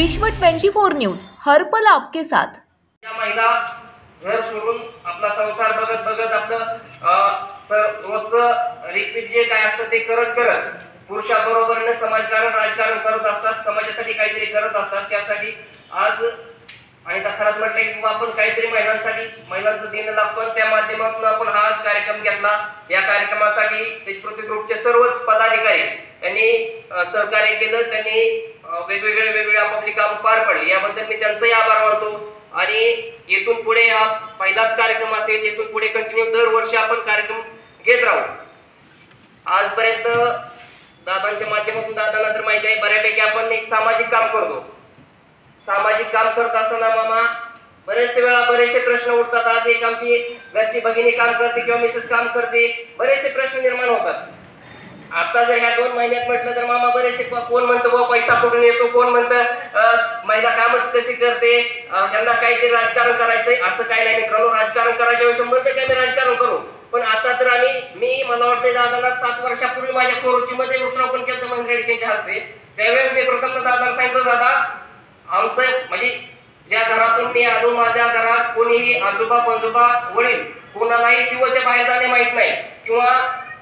विश्व 24 न्यूज हर पल आपके साथ। या महिला घर सोडून आपला संसार बघत बघत आपलं रोजचं रिपीट जे काय असतं ते करत करत पुरुषाबरोबरने समाजकारण राजकारण करत असतात, समाजासाठी काहीतरी करत असतात। त्यासाठी आज आणि खरंच म्हटलं की आपण काहीतरी महिलांचं देणं लागतो, त्या माध्यमातून आपण हा आज कार्यक्रम घेतला। या कार्यक्रमासाठी तेजप्रती ग्रुपचे सर्वच पदाधिकारी यांनी सहकार्य केलं, त्यांनी वेगवेगळे आपापली कामं पार पाडली, याबद्दल मी त्यांचाही आभार मानतो। आणि येथून पुढे हा पहिलाच कार्यक्रम असेल, येथून पुढे कंटिन्यू दरवर्षी आपण कार्यक्रम घेत राहू। आजपर्यंत दादांच्या माध्यमातून दादांना तर माहिती आहे बऱ्यापैकी आपण एक सामाजिक काम करतो। सामाजिक काम करत असताना मामा बरेचसे वेळा बरेचसे प्रश्न उठतात। आज एक आमची घरची भगिनी काम करते किंवा मिसेस काम करते, बरेचसे प्रश्न निर्माण होतात। आता जर ह्या 2 महिन्यात म्हटलं तर मामा बरेचसे कोण म्हणतो बाबा पैसा कुठून येतो, कोण म्हणतं महिला कामच कशी करते, त्यांना काहीतरी राजकारण करायचंय। असं काही नाही मित्रांनो, राजकारण करायच्या वेळी 100% आम्ही राजकारण करू, पण आता तर मी मला वाटतं दादाला 7 वर्षापूर्वी माझ्या कोरोचीमध्ये वृक्षारोपण केलं मंदिराच्या हस्ते। त्यावेळेस मी प्रथम दादाला सांगितलं, दादा आमचं म्हणजे ज्या घरातून मी आलो माझ्या घरात कोणीही आजोबा पंजोबा वडील कोणालाही शिवच्या बाहेर जाणे माहित नाही, किंवा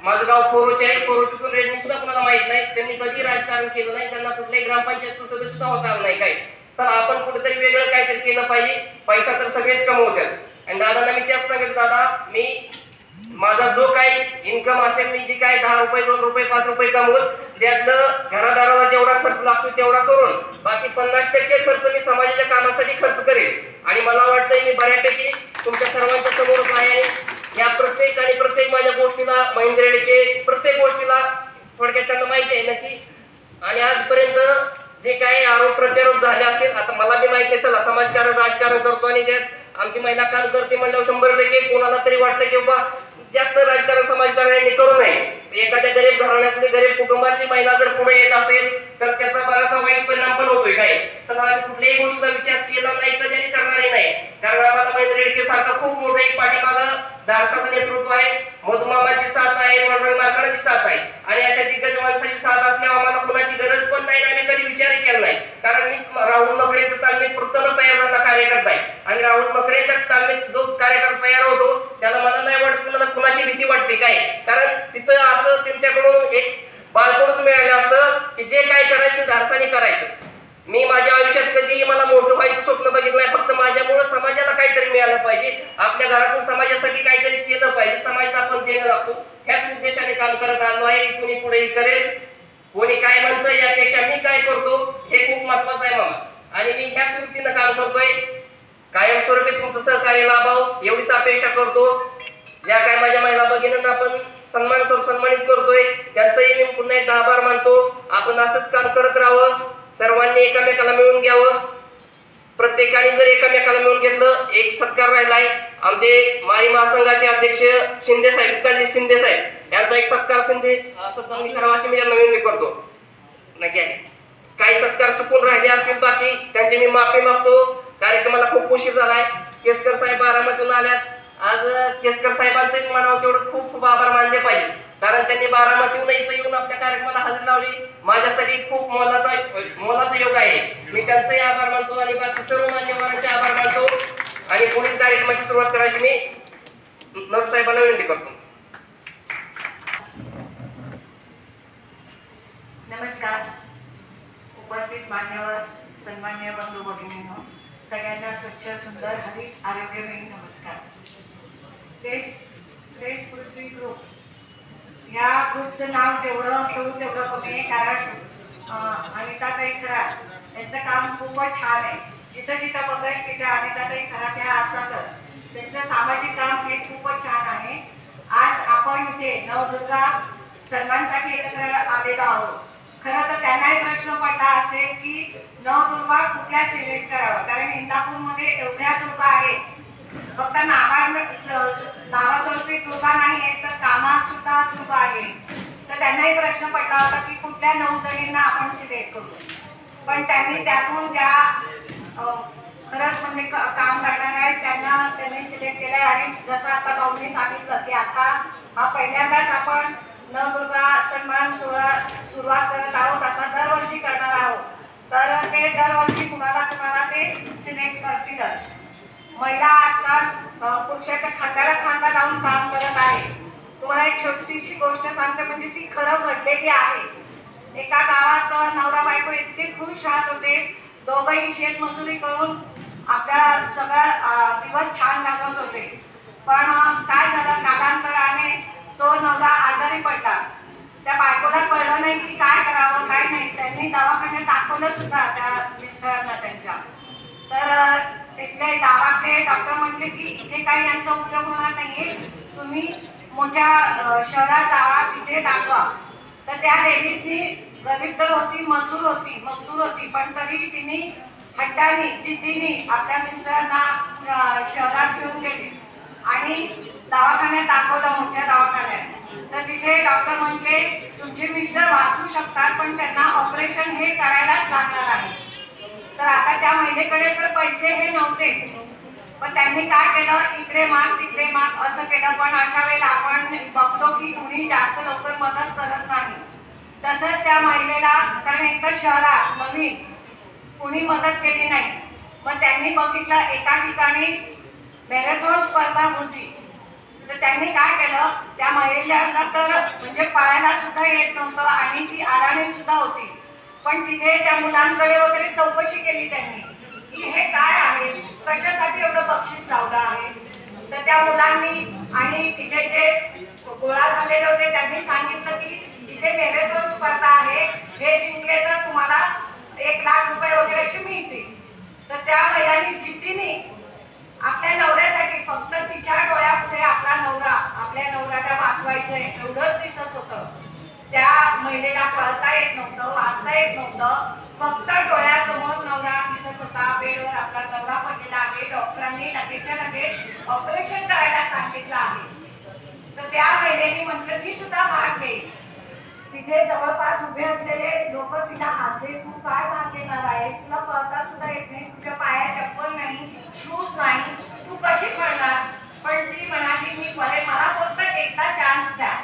माझं गाव कोरोची आहे, कोरोचीतून रेडमी सुद्धा कोणाला माहित नाही, त्यांनी कधी राजकारण केलं नाही, त्यांना कुठल्याही ग्रामपंचायतचं सदस्य सुद्धा होता आलं नाही। काय तर आपण कुठेतरी वेगळं काहीतरी केलं पाहिजे, पैसा तर सगळेच कमवतात। आणि दादांना मी त्याच सांगितलं, दादा मी माझा जो काही इन्कम असेल, मी जे काही 10 रुपये 2 रुपये 5 रुपये कमवत त्यातलं घरादाराला जेवढा खर्च लागतो तेवढा करून बाकी 50% खर्च मी समाजाच्या कामासाठी खर्च करेन। आणि मला वाटतं मी बऱ्यापैकी तुमच्या सर्वांच्या समोर आहे, या प्रत्येक माझ्या गोष्टीला महेंद्र रेडके प्रत्येक गोष्टीला थोडक्यात त्यांना माहिती आहे नक्की। आणि आजपर्यंत जे काही आरोप प्रत्यारोप झाले असतील, आता मला बी माहिती आहे, चला समाजकारण राजकारण करतो आणि त्यात आमची महिला काम करते म्हणल्यावर 100% कोणाला तरी वाटतं की बाबा जास्त राजकारण समाजकारणाने करू नये। एखाद्या गरीब घराण्यातली गरीब कुटुंबातली महिला जर पुढे येत असेल तर त्याचा बराचसा वाईट परिणाम पण होतोय। काय तर आम्ही कुठल्याही गोष्टीचा विचार केला नाही, कधी करणारही नाही, कारण आम्हाला महेंद्र रेडके सारखं खूप मोठं एक पाठीमागं धाडसाचं नेतृत्व आहे, मधुमामाची साथ आहे, पांडुरंग मार्कडाची साथ आहे, आणि अशा दिग्गज माणसाची साथ असल्यावर आम्हाला कुणाची गरज पण नाही, आम्ही कधी विचारही केला नाही। कारण मीच राहुल मकरेंच्या तालमीत प्रथम तयार झालेला कार्यकर्ता आहे, आणि राहुल मकरेंच्या तालमीत जो कार्यकर्ता तयार होतो त्याला मला नाही वाटत मला कुणाची भीती वाटते। काय कारण तिथं असं त्यांच्याकडून एक बाळपणच मिळालं असतं की जे काय करायचं धाडसाने करायचं। मी माझ्या आयुष्यात कधीही मला मोठं व्हायचं स्वप्न बघितलं नाही, फक्त माझ्यामुळे समाजाला काहीतरी मिळालं पाहिजे, आपल्या घरातून समाजासाठी काहीतरी केलं पाहिजे, समाजाचा आपण देणं लागतो, ह्याच उद्देशाने काम करत आलो आहे। कुणी पुढे करेल, कोणी काय म्हणतं यापेक्षा मी काय करतो हे खूप महत्वाचं आहे मामा, आणि मी ह्याच वृत्तीनं काम करतोय। कायमस्वरूपी तुमचं सहकार्य लाभावं एवढीच अपेक्षा करतो। ज्या काय माझ्या महिला भगिनींना आपण सन्मानित करतोय त्यांचाही मी पुन्हा एकदा आभार मानतो। आपण असंच काम करत राहावं, सर्वांनी एकमेकाला मिळून घ्यावं, प्रत्येकाने जर एकमेकाला मिळून घेतलं। एक सत्कार राहिलाय, आमचे माई महासंघाचे अध्यक्ष शिंदे साहेब विकासजी शिंदे साहेब यांचा एक सत्कार करावा अशी मी त्यांना विनंती करतो। नक्की काही सत्कार चुकून राहिले असतील बाकी त्यांची मी माफी मागतो। कार्यक्रमाला खूप उशीर झालाय, केसकर साहेब बारामतीहून आल्यात, आज केसकर साहेबांचे म्हणावं तेवढं खूप खूप आभार मानले पाहिजे, कारण त्यांनी बारामतीहून इथं येऊन आपल्या कार्यक्रमाला हजेरी लावली, माझ्यासाठी खूप मोलाचा योग आहे। मी त्यांचाही आभार मानतो आणि बाकी सर्व मान्यवरांचे आभार मानतो, आणि पुढील कार्यक्रमाची सुरुवात करायची मी नर साहेबांना विनंती करतो। नमस्कार, उपस्थित मान्यवर सन्मान्य बंधू भगिनींनो, सगळ्यांना स्वच्छ सुंदर हरित आरोग्यमय नमस्कार। तेज पृथ्वी ग्रुप या ग्रुपचं नाव जेवढं ठेवू तेवढं कमी आहे, कारण अनिताताई खरात यांचं काम खूपच छान आहे। जिथं जिथं बघेल तिथं अनिताताई खरात ह्या असतातच, त्यांचं सामाजिक काम हे खूपच छान आहे। आज आपण इथे नवदुर्गा सन्मानसाठी एकत्र आलेलो आहोत। खरं तर त्यांनाही प्रश्न पडला असेल की नवदुर्गा कुठल्या सिलेक्ट करावं, कारण इंदापूरमध्ये एवढ्या दुर्गा आहेत, फक्त नावास्वरूपी दुर्गा नाही आहे तर कामात सुद्धा दुर्गा आहे। तर त्यांनाही प्रश्न पडला होता की कुठल्या 9 जणींना आपण सिलेक्ट करू, पण त्यांनी त्यातून ज्या खरंच म्हणजे काम करणार आहेत त्यांनी सिलेक्ट केलंय। आणि जसं आता भाऊंनी सांगितलं की आता हा पहिल्यांदाच आपण नवदुर्गा सन्मान सोहळा सुरुवात करत आहोत, असा दरवर्षी करणार आहोत। तर ते दरवर्षी कुणाला कुणाला ते सिलेक्ट करतीलच. महिला आजकाल पुरुषाच्या खांद्याला खांदा लावून काम करत आहे. तुम्हाला एक छोटीशी गोष्ट सांगते, म्हणजे ती खरं घडलेली आहे. एका गावात नवरा बायको इतके खुश राहत होते, दोघंही शेतमजुरी करून आपल्या सगळा दिवस छान घालवत होते. पण काय झालं, कालांतराने तो नवरा आजारी पडला. त्या बायकोला कळलं नाही की काय करावं काय नाही. त्यांनी दवाखान्यात दाखवलं सुद्धा त्या मिस्टरांना त्यांच्या. तर तिथले गावातले डॉक्टर म्हटले की इथे काही यांचा उपयोग होणार नाहीये, तुम्ही मोठ्या शहरात जावा, तिथे दाखवा. तर त्या लेडीजनी गरीब तर होती, मजूर होती, पण तरी तिने हट्टाने जिद्दीने आपल्या मिस्टरांना शहरात घेऊन गेली आणि दवाखान्यात दाखवलं, मोठ्या दवाखान्यात. तर तिथे डॉक्टर म्हटले तुमचे मिस्टर वाचू शकतात, पण त्यांना ऑपरेशन हे करायलाच लागणार आहे. तर आता त्या महिलेकडे तर पैसे हे नव्हते, पण त्यांनी काय केलं, इकडे माग तिकडे माग असं केलं. पण अशा वेळेला आपण बघतो की कुणी जास्त लवकर मदत करत नाही. तसंच त्या महिलेला, कारण एकतर शहरात नवीन कुणी मदत केली नाही. मग त्यांनी बघितलं एका ठिकाणी मॅरेथॉन स्पर्धा होती. तर त्यांनी काय केलं, त्या महिलेला तर म्हणजे पळायला सुद्धा येत नव्हतं आणि ती अडाणी सुद्धा होती. पण तिथे त्या मुलांकडे वगैरे चौकशी केली त्यांनी की हे काय आहे, कशासाठी एवढं बक्षीस लावलं आहे. तर त्या मुलांनी आणि तिथे जे गोळा झालेले होते त्यांनी सांगितलं की इथे मॅरेथॉन स्पर्धा आहे, हे जिंकले तर तुम्हाला 1 लाख रुपये वगैरे असे मिळतील. तर त्या महिलांनी जिद्दीने आपल्या नवऱ्यासाठी, फक्त तिच्या डोळ्यापुढे आपला नवरा, आपल्या नवऱ्याला वाचवायचंय एवढंच दिसत होतं. त्या महिलेला पळता येत नव्हतं, वाचता येत नव्हतं, फक्त डोळ्यासमोर नवरा दिसत होता. बेडवर आपला नवरा पडलेला आहे, डॉक्टरांनी लगेचच्या लगेच ऑपरेशन करायला सांगितलं आहे. तर त्या महिलेने म्हटलं ती सुद्धा भाग घेईल. तिथे जवळपास उभे असलेले लोक तिला हसले, तू काय भाग घेणार आहेस, तुला पळता सुद्धा येत नाही, तुझ्या पायात चप्पल नाही, शूज नाही, तू कशी पळणार. पण ती म्हणाली मी पळेन, मला फक्त एकदा चान्स द्या.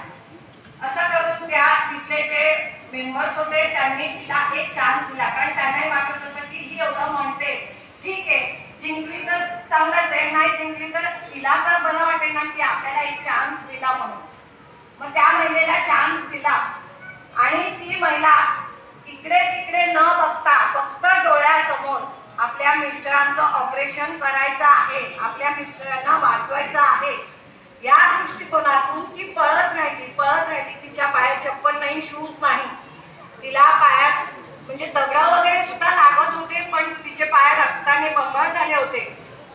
असं करून त्या तिथले जे मेंबर्स होते त्यांनी तिला एक चान्स दिला. कारण त्यांनाही वाटत होतं की ही एवढं म्हणते, ठीक आहे जिंकली तर चांगलंच आहे, नाही जिंकली तर तिला तर बरं वाटेल ना की आपल्याला एक चान्स दिला म्हणून. मग त्या महिलेला चान्स दिला आणि ती महिला इकडे तिकडे न बघता फक्त डोळ्यासमोर आपल्या मिस्टरांचं ऑपरेशन करायचं आहे, आपल्या मिस्टरांना वाचवायचं आहे, या दृष्टिकोनातून ती पळत राहिली. तिच्या पायात चप्पल नाही, शूज नाही, तिला पायात म्हणजे दगड वगैरे सुद्धा लागत होते, पण तिचे पाय रक्ताने बंबाळ झाले होते.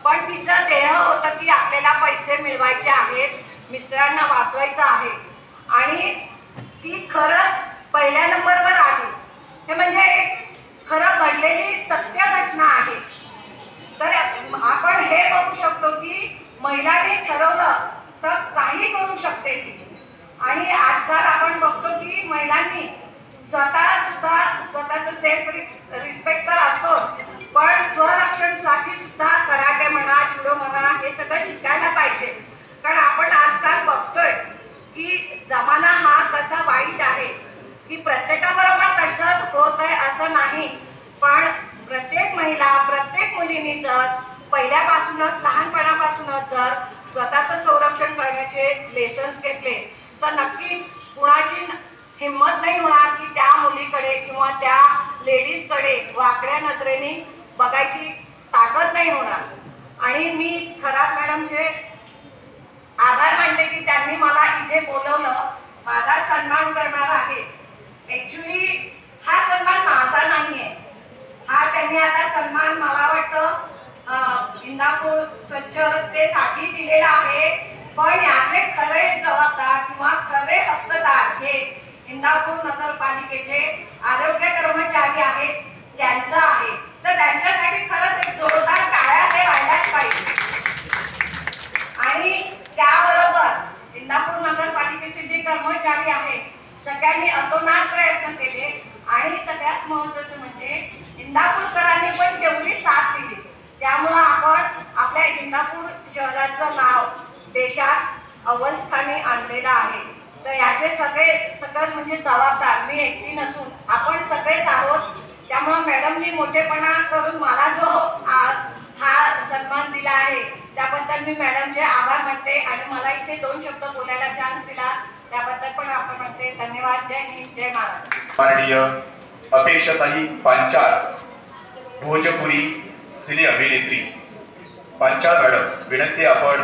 पण तिचं ध्येय होतं की आपल्याला पैसे मिळवायचे आहेत, मिस्टरांना वाचवायचं आहे. आणि ती खरंच पहिल्या नंबरवर आली. हे म्हणजे एक खरं घडलेली सत्य घटना आहे. तर आपण हे बघू शकतो की महिलांनी ठरवलं तर काही करू शकते ती. आणि आजकाल आपण बघतो की महिलांनी स्वतःचं सेल्फ रिस्पेक्ट तर असतो, पण स्वरक्षणासाठी सुद्धा कराटे म्हणा, जुडो म्हणा, हे सगळं शिकायला पाहिजे. कारण आपण आजकाल बघतोय की जमाना हा कसा वाईट आहे की प्रत्येकाबरोबर कसं होत आहे असं नाही, पण प्रत्येक महिला, प्रत्येक मुलीने जर पहिल्यापासूनच, लहानपणापासूनच जर स्वतःचं संरक्षण करण्याचे लेसन्स घेतले तर नक्कीच कुणाची हिंमत नाही होणार की त्या मुलीकडे किंवा त्या लेडीजकडे वाकड्या नजरेने बघायची ताकद नाही होणार. आणि मी खरात मॅडमचे आभार मानते की त्यांनी मला इथे बोलवलं, माझा सन्मान करणार आहे. ऍक्च्युली हा सन्मान माझा नाहीये, हा त्यांनी आता सन्मान मला वाटतं इंदापूर स्वच्छतेसाठी दिलेला आहे. पण याचे खरे जबाबदार किंवा खरे हक्कदार हे इंदापूर नगरपालिकेचे आरोग्य कर्मचारी आहेत, त्यांचं आहे. तर त्यांच्यासाठी खरंच एक जोरदार टाळ्या हे व्हायलाच पाहिजे. आणि त्याबरोबर इंदापूर नगरपालिकेचे जे कर्मचारी आहेत सगळ्यांनी अतोनात प्रयत्न केले. आणि सगळ्यात महत्त्वाचं म्हणजे इंदापूरकरांनी पण तेवढी साथ दिली. त्यामुळं आपण आपल्या इंदापूर शहराचं नाव देशात अव्वल स्थानी आणलेलं आहे. तर याचे सगळं म्हणजे जबाबदार मी एकटी नसून आपण सगळेच आहोत. त्यामुळे मॅडमनी मोठेपणा करून मला जो हा सन्मान दिला आहे त्याबद्दल मी मॅडमचे आभार मानते आणि मला इथे 2 शब्द बोलायला चान्स दिला त्याबद्दल पण आपण म्हणते धन्यवाद. जय हिंद, जय महाराष्ट्र. माननीय अपेक्षाताई पांचाळ, भोजपुरी सिने अभिनेत्री. पांचाळ मॅडम, विनंती आपण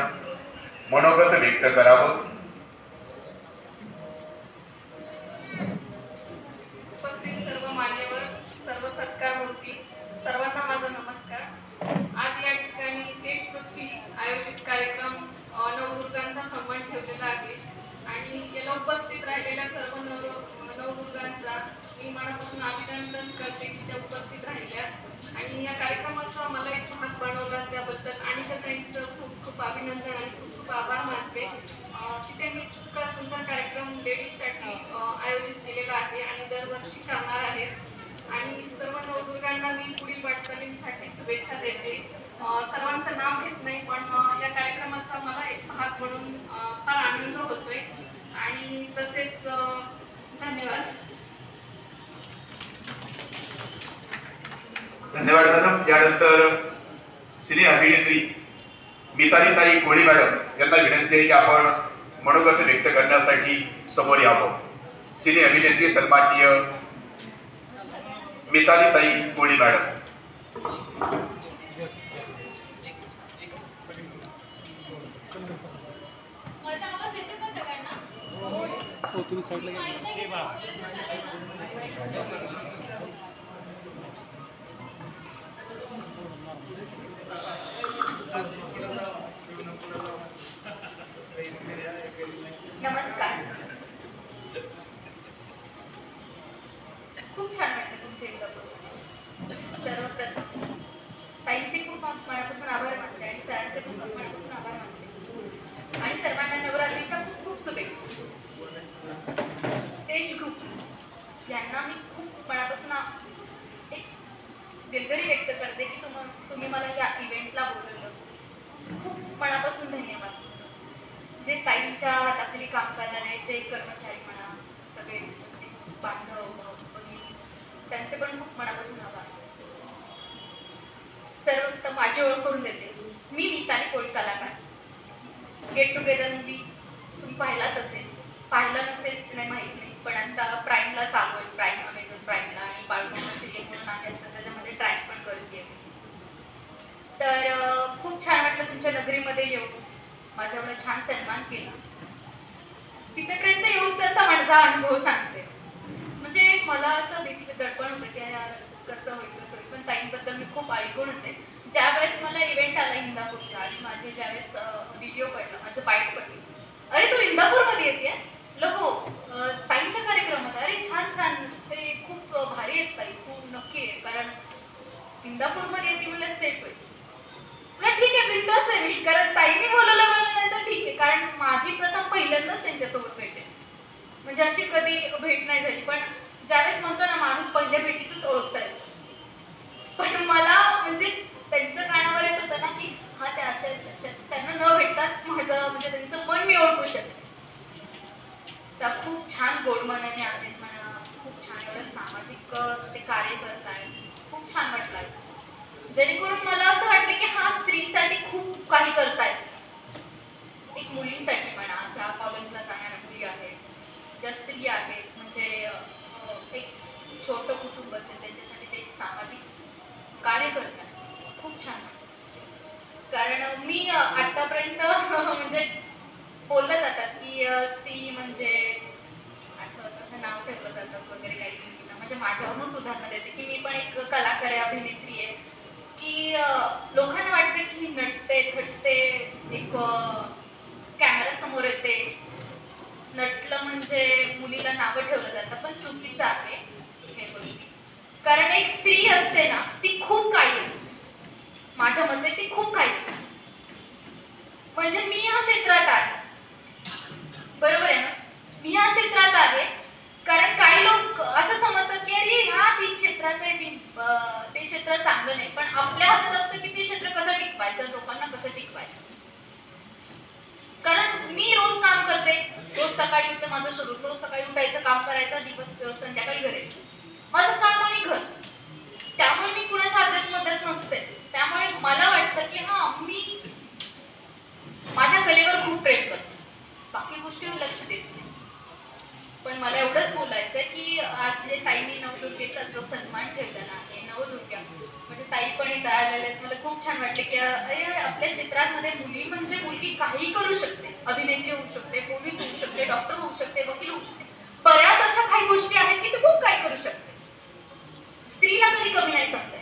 मनोगत व्यक्त करावं. उपस्थित सर्व मान्यवर, सर्व सत्कार मूर्ती, सर्वांना माझा नमस्कार. आज या ठिकाणी देशभक्ती आयोजित कार्यक्रम नवदुर्गांचा सन्मान ठेवलेला आहे आणि याला उपस्थित राहिलेल्या सर्व नवदुर्गांचा मी मनापासून अभिनंदन करते की त्या उपस्थित राहिल्या आणि या कार्यक्रमाचा मला एक भाग बनवला त्याबद्दल आणि त्यांचं खूप खूप अभिनंदन आणि खूप खूप आभार मानते की त्यांनी इतका सुंदर कार्यक्रम लेडीजसाठी आयोजित केलेला आहे आणि दरवर्षी करणार आहेत. आणि सर्व नवदुर्गांना मी पुढील वाटचालींसाठी शुभेच्छा देते. सर्वांचं नाव घेत नाही पण या कार्यक्रमाचा मला एक भाग म्हणून फार आनंद होतोय आणि तसेच धन्यवाद. धन्यवाद मॅडम. यानंतर सिने अभिनेत्री मितालीताई कोळी मॅडम यांना विनंती आहे की आपण मनोगत व्यक्त करण्यासाठी समोर यावं. सिने अभिनेत्री सन्माननीय मितालीताई कोळी मॅडम. माझा आवाज येतो का सगळ्यांना? हो, तुम्ही साईडला घ्या. नमस्कार. खूप छान वाटतं तुमच्या इथं बोलून. सर्वप्रथम ताईंचे खूप मनापासून आभार मानते आणि सरांचे खूप मनापासून आभार मानते आणि सर्वांना नवरात्रीच्या खूप खूप शुभेच्छा. तेज ग्रुप यांना मी खूप मनापासून एक दिलगिरी व्यक्त करते की तुम्ही मला या इव्हेंटला बोलवलं. खूप मनापासून धन्यवाद. जे ताईंच्या हाताखाली काम करणारे जे कर्मचारी म्हणा, सगळे बांधव भगिनी, त्यांचे पण खूप मनापासून आभार. सर्वप्रथम माझी ओळख करून देते. मी मिताली कोळी कलाकार. गेट टुगेदर मूवी तुम्ही पाहिलाच असेल, पाहिलं नसेल नाही माहीत नाही, पण आता प्राईमला चालू आहे. प्राईम, अमेझॉन प्राईमला आणि बाळूमामा सिरियल म्हणून आहे तर त्याच्यामध्ये ट्रॅक पण करते. तर खूप छान वाटलं तुमच्या नगरीमध्ये येऊन. माझा एवढा छान सन्मान केला. तिथेपर्यंत येऊच त्याचा माझा अनुभव सांगते. म्हणजे मला असं दडपण होतं की कसं होईल कसं होईल, पण ताईंबद्दल मी खूप ऐकून होते. ज्यावेळेस मला इव्हेंट आला इंदापूरचा आणि माझे ज्यावेळेस व्हिडिओ पडला, माझं बाईट पडली, अरे तू इंदापूरमध्ये येते हो ताईंच्या कार्यक्रमात, अरे छान छान, ते खूप भारी आहेत ताई, खूप नक्की आहे, कारण इंदापूरमध्ये येते मला सेफ आहे. ठीक आहे, बिंदास आहे मी, कारण ताईने बोलायला म्हणल्यानंतर ठीक आहे, कारण माझी प्रथम पहिल्यांदाच त्यांच्यासोबत भेट आहे. म्हणजे अशी कधी भेट नाही झाली, पण ज्यावेळेस म्हणतो ना माणूस पहिल्या भेटीतच ओळखता येतो. पण मला म्हणजे त्यांचं कानावर येत होतं ना की हा त्या अशा त्यांना न भेटताच माझं म्हणजे त्यांचं मन मी ओळखू शकते. त्या खूप छान गोड मनाने आहेत म्हणा, खूप छान एवढं सामाजिक ते कार्य करत आहेत, खूप छान वाटलं. जेणेकरून मला असं वाटलं की हा स्त्रीसाठी खूप काही करतायत. एक मुलींसाठी म्हणा, ज्या कॉलेजला जाणाऱ्या मुली आहेत, ज्या स्त्री आहेत, म्हणजे एक छोटं कुटुंब असेल त्यांच्यासाठी ते एक सामाजिक कार्य करतात. खूप छान वाटतं. कारण मी आतापर्यंत म्हणजे बोललं जातात की स्त्री म्हणजे असं नाव ठेवलं जातं वगैरे काही मुलींना. म्हणजे माझ्यावरूनच उदाहरण देते की मी पण एक कलाकार आहे, अभिनेत्री आहे, की लोकांना वाटते की नटते खटते, एक कॅमेरा समोर येते, नटलं म्हणजे मुलीला नावं ठेवलं जातं, पण चुकीचं आहे हे गोष्टी. कारण एक स्त्री असते ना ती खूप काही असते. माझ्या मते ती खूप काही असते. म्हणजे मी ह्या क्षेत्रात आहे, बरोबर आहे ना, मी ह्या क्षेत्रात आहे. कारण काही लोक असं समजतात की अरे हा ती क्षेत्रात आहे, ते क्षेत्र चांगलं नाही, पण आपल्या हातात असतं की ते क्षेत्र कसं टिकवायचं, लोकांना कसं टिकवायचं. कारण मी रोज काम करते, रोज सकाळी उठते, माझं शेड्यूल रोज सकाळी उठायचं, काम करायचं, दिवस संध्याकाळी घरी माझं काम आणि घर. त्यामुळे मी कुणाच्या हातात मदत नसते. त्यामुळे मला वाटतं की हा मी माझ्या कलेवर खूप प्रेम करते, बाकी गोष्टीवर लक्ष देत नाही. पण मला एवढंच बोलायचं आहे की आज जे ताईंनी नवदुर्गेचा जो सन्मान ठेवलेला आहे, नवदुर्गा म्हणजे ताई पण इथं आलेले आहेत. मला खूप छान वाटले की आपल्या क्षेत्रामध्ये मुली म्हणजे मुलगी काही करू शकते, अभिनेत्री होऊ शकते, पोलीस होऊ शकते, डॉक्टर होऊ शकते, वकील होऊ शकते. बऱ्याच अशा काही गोष्टी आहेत की ती खूप काही करू शकते. स्त्रीला कधी कमी नाही समजत.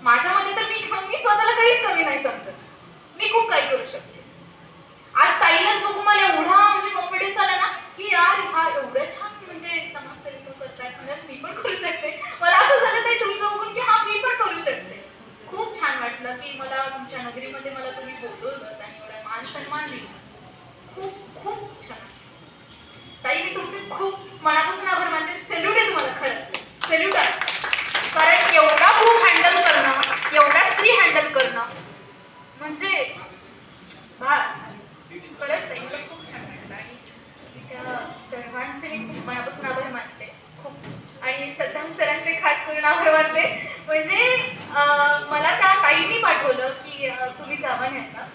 माझ्यामध्ये तर मी स्वतःला कधीच कमी नाही समजत. मी खूप काही करू शकते. आज ताईलाच बघू मला एवढा म्हणजे कॉन्फिडन्स आला ना की यार हा एवढं छान म्हणजे समाजसेवा करतायत, म्हणजे मी पण करू शकते. मला असं झालं ते तुमचं बघून की हा मी पण करू शकते. खूप छान वाटलं की मला तुमच्या नगरीमध्ये मला तुम्ही बोलवलं आणि एवढा मान सन्मान दिला. खूप खूप छान ताई, मी तुमचे खूप मनापासून आभार मानते. सेल्यूट आहे तुम्हाला, खरंच सेल्यूट आहे. कारण एवढा ग्रुप हँडल करणं, एवढा स्त्री हँडल करणं म्हणजे खरंच ताई मला खूप छान वाटलं. आणि त्या सर्वांचे मी खूप मनापासून आभार मानते खूप. आणि सद्दाम सरांचे खास करून आभार मानते. म्हणजे मला त्या ताईंनी पाठवलं की तुम्ही जावा न्यायला.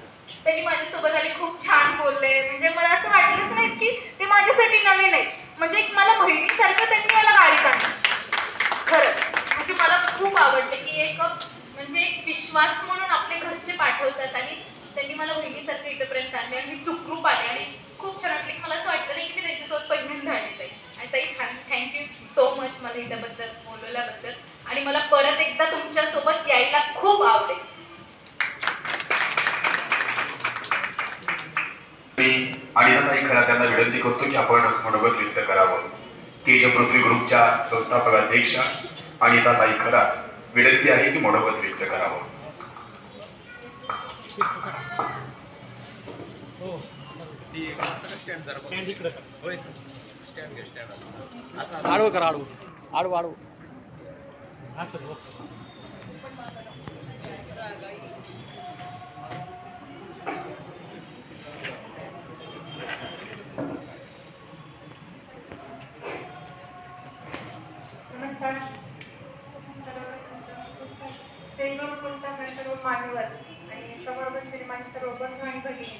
त्यांनी माझ्यासोबत आले, खूप छान बोलले. म्हणजे मला असं वाटलंच नाही की ते माझ्यासाठी नवीन आहे. म्हणजे एक मला बहिणीसारखं त्यांनी मला गाडीत आणलं. खरंच म्हणजे मला खूप आवडते की एक म्हणजे एक विश्वास म्हणून आपले घरचे पाठवतात आणि त्यांनी मला बहिणीसारखं इथंपर्यंत आणले आणि मी सुखरूप आले. आणि खूप छान वाटले की मला असं वाटलं नाही की मी त्यांच्यासोबत पहिल्यांदा आले ताई. आणि ताई थँक्यू सो मच मला इथंबद्दल बोलवल्याबद्दल. आणि मला परत एकदा तुमच्यासोबत यायला खूप आवडेल. आणि ताई खरा त्यांना विनंती करतो की आपण मनोगत व्यक्त करावं. तेजपृथ्वी ग्रुपच्या संस्थापक अध्यक्षा आणि ताई खरा विनंती आहे की मनोगत व्यक्त करावं. आडवं करा, आडवं आडवं आडवं. नमस्कार. स्टेजवर बोलताना सर्व मान्यवर आणि समोर बसलेले माझे सर्व बंधू आणि भगिनी,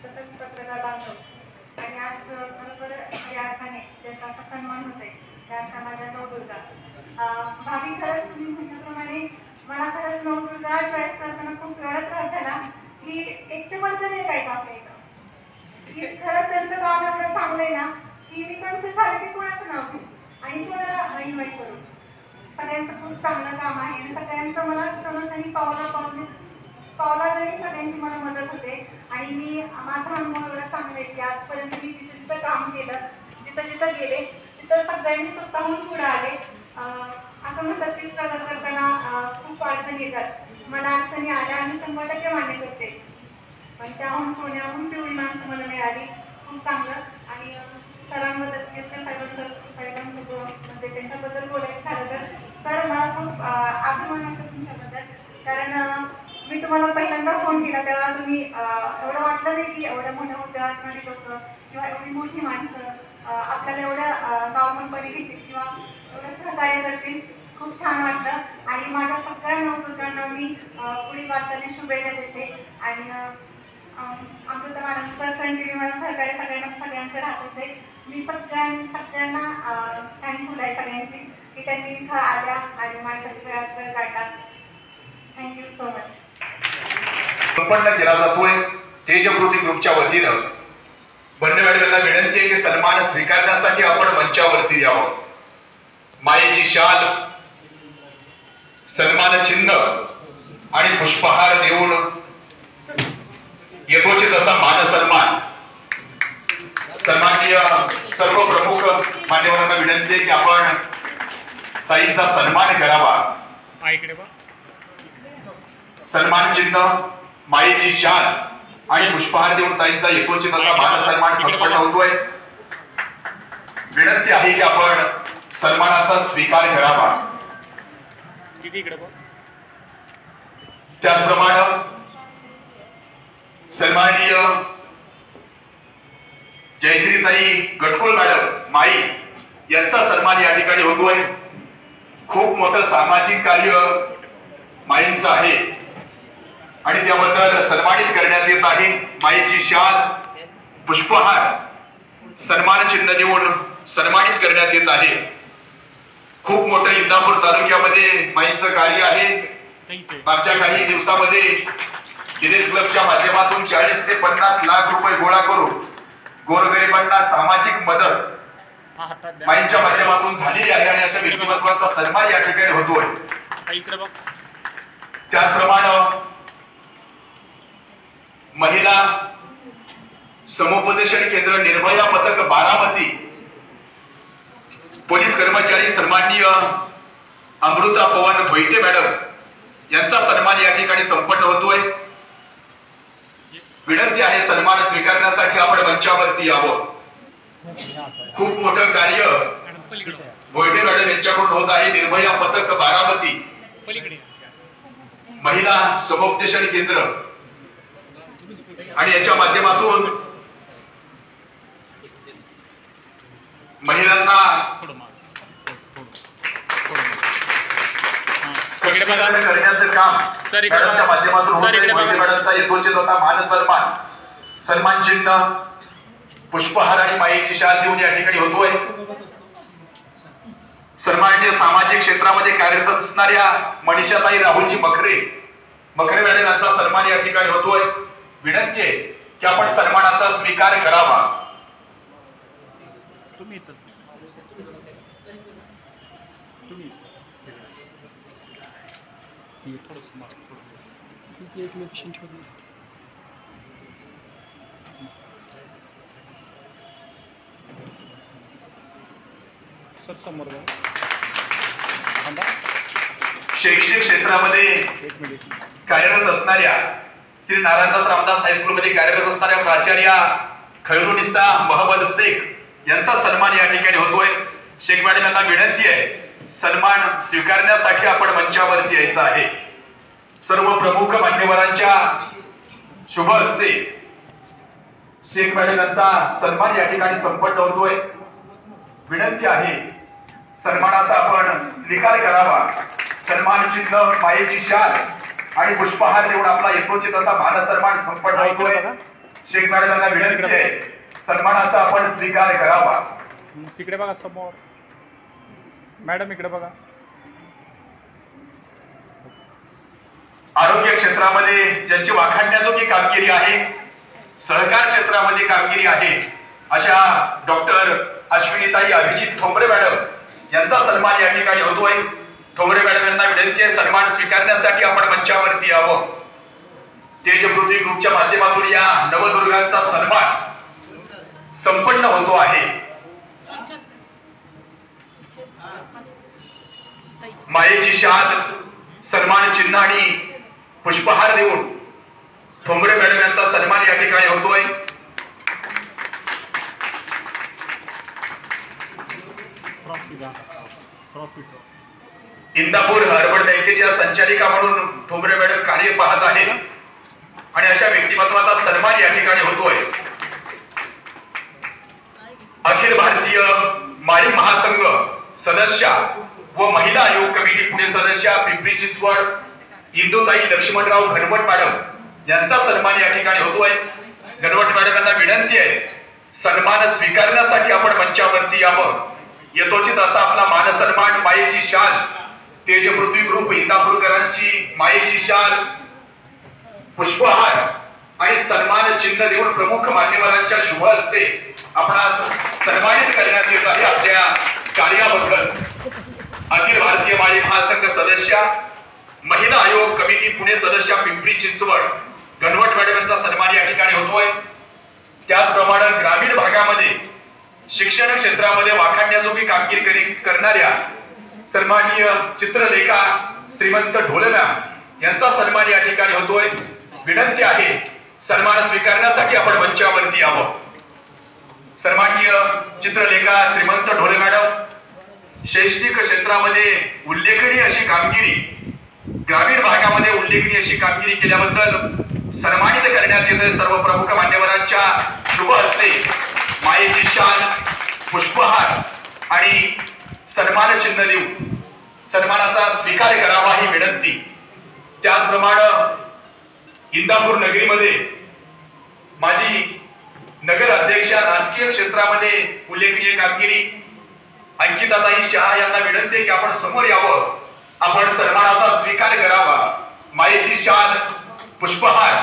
तसंच पत्रकार बांधव आणि आज खरोखर या अर्थाने ज्याचा असा सन्मान होत आहे त्या अर्थाने माझ्या नवदुर्गा भाभी. खरंच तुम्ही म्हटल्याप्रमाणे मला खरंच नवदुर्गा चॉईस करताना खूप एवढा त्रास झाला की एकटे पडतं नाही काय का आपल्या इथं की खरंच त्यांचं काम एवढं चांगलं आहे ना की मी कन्फ्युज झाले की कोणाचं नाव घेऊ आणि कोणाला इन्व्हाइट करू. सगळ्यांचं खूप चांगलं काम आहे आणि सगळ्यांचं मला क्षणोक्षणी पावला तरी सगळ्यांची मला मदत होते. आणि मी माझा अनुभव एवढा चांगला आहे की आजपर्यंत मी जिथं जिथं काम केलं, जिथं जिथं गेले तिथं सगळ्यांनी स्वतःहून पुढे आले. असं म्हणतात की स्ट्रगल करताना खूप अडचणी येतात. मला अडचणी आल्या आणि 100% मान्य करते. पण त्याहून सोन्याहून पिवळी माणसं मला मिळाली. खूप चांगलं. आणि सरांबद्दल साहेबांसोबत म्हणजे त्यांच्याबद्दल बोलायचं झालं तर मला खूप अभिमान वाटतो तुमच्याबद्दल. कारण मी तुम्हाला पहिल्यांदा फोन केला तेव्हा तुम्ही एवढं वाटलं नाही की एवढ्या मोठ्या मोठ्या असणारी लोकं किंवा एवढी मोठी माणसं आपल्याला एवढं नॉर्मलपणे घेतील किंवा एवढं सहकार्य करतील. खूप छान वाटलं. आणि माझ्या सगळ्या नवदुर्गांना मी पुढील वाटचाली शुभेच्छा देते. आणि आमचं तर कंटिन्यू मला सहकार्य सगळ्यांचं राहत होते. मी सगळ्यांना थँकफुल आहे सगळ्यांची की त्यांनी इथं आल्या आणि माझ्यासाठी वेळ काढला. Thank you so much. संपन्न केला जातोय तेजपृथ्वी ग्रुपच्या वतीनं. बंड मॅडमला विनंती आहे की सन्मान स्वीकारण्यासाठी आपण मंचावरती यावं. मायेची शाल, सन्मान चिन्ह आणि पुष्पहार देऊन यथोचित असा मान सन्मान. सन्माननीय सर्व प्रमुख मान्यवरांना विनंती आहे की आपण ताईंचा सन्मान करावा. सन्मान चिन्ह, मायेची शाल आणि पुष्पहार देऊन ताईंचा यथोचित असा मान सन्मान संपन्न होतोय. विनंती आहे की आपण सन्मानाचा स्वीकार करावा. त्याचप्रमाणे सन्माननीय जयश्रीताई गटकुळ मॅडम माई यांचा सन्मान या ठिकाणी होतोय. खूप मोठं सामाजिक कार्य माईंचं आहे आणि त्याबद्दल सन्मानित करण्यात येत आहे. माईची शाल पुष्पहार सन्मान चिन्ह देऊन सन्मानित करण्यात येत आहे. खूप मोठं इंदापूर तालुक्यामध्ये माईंचं कार्य आहे. मागच्या काही दिवसामध्ये गिनेस क्लबच्या माध्यमातून 40 ते 50 लाख रुपये गोळा करून गोरगरिबांना सामाजिक मदत माईंच्या माध्यमातून झालेली आहे आणि अशा व्यक्तिमत्वाचा सन्मान या ठिकाणी होतोय. त्याचप्रमाणे महिला समुपदेशन केंद्र निर्भया पथक बारामती पोलीस कर्मचारी सन्माननीय अमृता पवन भोईटे मॅडम यांचा सन्मान या ठिकाणी संपन्न होतोय. विनंती आहे सन्मान स्वीकारण्यासाठी आपण मंचावरती यावं. खूप मोठं कार्य भोईटे मॅडम यांच्याकडून होत आहे. निर्भया पथक बारामती महिला समुपदेशन केंद्र आणि याच्या माध्यमातून महिलांना सक्षमीकरण करण्याचं काम मॅडमच्या माध्यमातून होते. मॅडमचा यथोचित असा मान सन्मान चिन्ह पुष्पहार आणि माईची शाल देऊन या ठिकाणी होतोय. सन्माननीय सामाजिक क्षेत्रामध्ये कार्यरत असणाऱ्या मनीषाताई राहुलजी मखरे मॅडम यांचा सन्मान या ठिकाणी होतोय. विनंती आहे की आपण सन्मानाचा स्वीकार करावा. एक लोकेशन ठेवली. सर समोर शैक्षणिक क्षेत्रामध्ये कार्यरत असणाऱ्या श्री नारायणदास रामदास हायस्कूलमध्ये कार्यरत असणाऱ्या प्राचार्या खैरुनिसा महमद शेख यांचा सन्मान या ठिकाणी होतोय. शेख मॅडम यांना विनंती आहे सन्मान स्वीकारण्यासाठी आपण मंचावरती यायचं आहे. सर्व प्रमुख मान्यवरांच्या शुभ हस्ते शेख मॅडम यांचा सन्मान या ठिकाणी संपन्न होतोय. विनंती आहे सन्मानाचा आपण स्वीकार करावा. सन्मान चिन्ह मायेची शाल आणि पुष्पहार देऊन आपला यथोचित असा मान सन्मान संपन्न होतोय. शेख मॅडम यांना विनंती आहे सन्मानाचा आपण स्वीकार करावा. तिकडे बघा समोर मॅडम इकडे बघा. आरोग्य क्षेत्रामध्ये ज्यांची वाखाणण्याजोगी कामगिरी आहे, सहकार क्षेत्रामध्ये कामगिरी आहे, अशा डॉक्टर अश्विनीताई अभिजित ठोंबरे मॅडम यांचा सन्मान या ठिकाणी होतोय. ठोंबरे मॅडम यांना विनंती आहे सन्मान स्वीकारण्यासाठी आपण मंचावरती यावं. तेजपृथ्वी ग्रुपच्या माध्यमातून या नवदुर्गांचा सन्मान संपन्न होतो आहे. मायेची शाल सन्मान चिन्ह आणि पुष्पहार देऊन ठोंबरे मॅडम यांचा सन्मान या ठिकाणी होतोय. इंदापूर अर्बन बँकेच्या संचालिका म्हणून ठोंबरे मॅडम कार्य पाहत आहेत आणि अशा व्यक्तिमत्वाचा सन्मान या ठिकाणी होतोय. अखिल भारतीय माळी महासंघ सदस्य व महिला आयोग कमिटी पुणे सदस्य पिंपरी चिंचवड इंदुताई लक्ष्मणराव घनवट मॅडम यांचा सन्मान या ठिकाणी होतोय. घनवट मॅडम यांना विनंती आहे सन्मान स्वीकारण्यासाठी आपण मंचावरती यावं. यथोचित असा आपला मान सन्मान मायेची शाल तेजपृथ्वी ग्रुप इंदापूरकरांची मायेची शाल पुष्पहार आणि सन्मान चिन्ह देऊन प्रमुख मान्यवरांच्या शुभ हस्ते आपणास सन्मानित करण्यात येत आहे. आपल्या कार्याबद्दल अखिल भारतीय माळी महासंघ सदस्य महिला आयोग कमिटी पुणे सदस्य पिंपरी चिंचवड घनवट मॅडम यांचा सन्मान या ठिकाणी होतोय. त्याचप्रमाणे ग्रामीण भागामध्ये शिक्षण क्षेत्रामध्ये वाखाणण्याजोगी कामगिरी करणाऱ्या सन्माननीय चित्रलेखा श्रीमंत ढोले मॅम यांचा सन्मान या ठिकाणी होतोय. विनंती आहे सन्मान स्वीकारण्यासाठी आपण मंचावरती यावं. सन्माननीय चित्रलेखा श्रीमंत ढोले मॅडम शैक्षणिक क्षेत्रामध्ये उल्लेखनीय अशी कामगिरी, ग्रामीण भागामध्ये उल्लेखनीय अशी कामगिरी केल्याबद्दल सन्मानित करण्यात येते. सर्व प्रमुख मान्यवरांच्या शुभ हस्ते मायेची शाल पुष्पहार आणि सन्मान चिन्ह देऊन सन्मानाचा स्वीकार करावा ही विनंती. त्याचप्रमाणे इंदापूर नगरीमध्ये माझी नगर अध्यक्षा राजकीय क्षेत्रामध्ये उल्लेखनीय कामगिरी अंकिताताई शहा यांना विनंती आहे की आपण समोर यावं, आपण सन्मानाचा स्वीकार करावा. मायेची शाल, पुष्पहार